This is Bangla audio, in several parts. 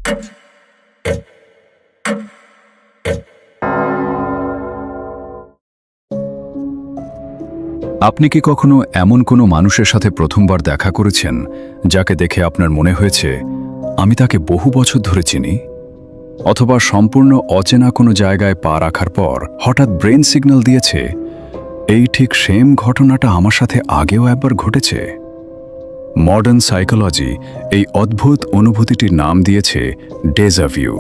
আপনি কি কখনো এমন কোনো মানুষের সাথে প্রথমবার দেখা করেছেন যাকে দেখে আপনার মনে হয়েছে আমি তাকে বহু বছর ধরে চিনি? অথবা সম্পূর্ণ অচেনা কোনো জায়গায় পা রাখার পর হঠাৎ ব্রেন সিগন্যাল দিয়েছে এই ঠিক সেম ঘটনাটা আমার সাথে আগেও একবার ঘটেছে? মডার্ন সাইকোলজি এই অদ্ভুত অনুভূতিটির নাম দিয়েছে ডেজা ভিউ।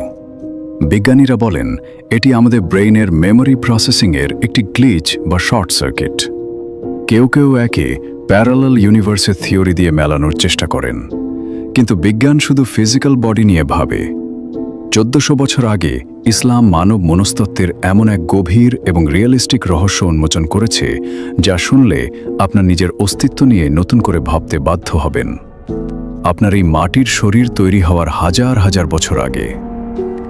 বিজ্ঞানীরা বলেন এটি আমাদের ব্রেইনের মেমোরি প্রসেসিংয়ের একটি গ্লিচ বা শর্ট সার্কিট। কেউ কেউ একে প্যারালাল ইউনিভার্সের থিওরি দিয়ে মেলানোর চেষ্টা করেন, কিন্তু বিজ্ঞান শুধু ফিজিক্যাল বডি নিয়ে ভাবে। 1400 বছর আগে ইসলাম মানব মনস্তত্ত্বের এমন এক গভীর এবং রিয়েলিস্টিক রহস্য উন্মোচন করেছে যা শুনলে আপনার নিজের অস্তিত্ব নিয়ে নতুন করে ভাবতে বাধ্য হবেন। আপনার এই মাটির শরীর তৈরি হওয়ার হাজার হাজার বছর আগে,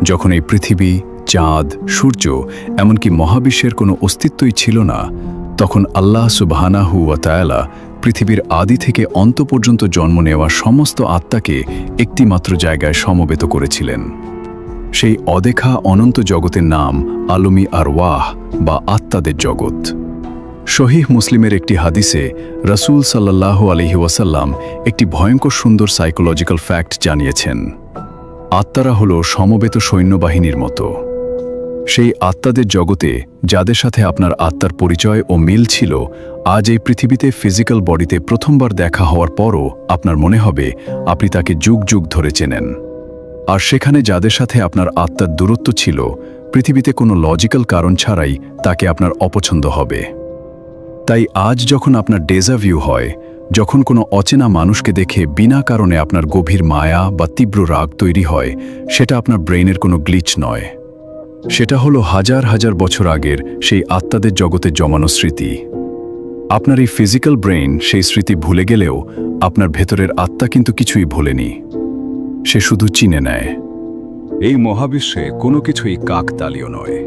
যখন এই পৃথিবী, চাঁদ, সূর্য এমনকি মহাবিশ্বের কোনো অস্তিত্বই ছিল না, তখন আল্লাহ সুবহানাহু ওয়া তাআলা পৃথিবীর আদি থেকে অন্ত পর্যন্ত জন্ম নেওয়া সমস্ত আত্মাকে একটিমাত্র জায়গায় সমবেত করেছিলেন। সেই অদেখা অনন্ত জগতের নাম আলমি আরওয়াহ বা আত্মাদের জগৎ। সহিহ মুসলিমের একটি হাদিসে রাসূল সাল্লাল্লাহু আলাইহি ওয়াসাল্লাম একটি ভয়ঙ্কর সুন্দর সাইকোলজিক্যাল ফ্যাক্ট জানিয়েছেন। আত্মারা হল সমবেত সৈন্যবাহিনীর মতো। সেই আত্মাদের জগতে যাদের সাথে আপনার আত্মার পরিচয় ও মিল ছিল, আজ এই পৃথিবীতে ফিজিক্যাল বডিতে প্রথমবার দেখা হওয়ার পরও আপনার মনে হবে আপনি তাকে যুগ যুগ ধরে চেনেন। আর সেখানে যাদের সাথে আপনার আত্মার দূরত্ব ছিল, পৃথিবীতে কোনো লজিক্যাল কারণ ছাড়াই তাকে আপনার অপছন্দ হবে। তাই আজ যখন আপনার ডেজা ভিউ হয়, যখন কোনো অচেনা মানুষকে দেখে বিনা কারণে আপনার গভীর মায়া বা তীব্র রাগ তৈরি হয়, সেটা আপনার ব্রেইনের কোনো গ্লিচ নয়। সেটা হলো হাজার হাজার বছর আগের সেই আত্মাদের জগতে জমানো স্মৃতি। আপনার এই ফিজিক্যাল ব্রেইন সেই স্মৃতি ভুলে গেলেও আপনার ভেতরের আত্মা কিন্তু কিছুই ভোলেনি। সে শুধু চিনে নেয়। এই মহাবিশ্বে কোনো কিছুই কাকতালীয় নয়।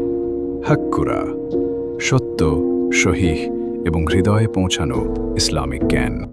হাক্কুরা, সত্য, সহিহ এবং হৃদয়ে পৌঁছানো ইসলামিক জ্ঞান।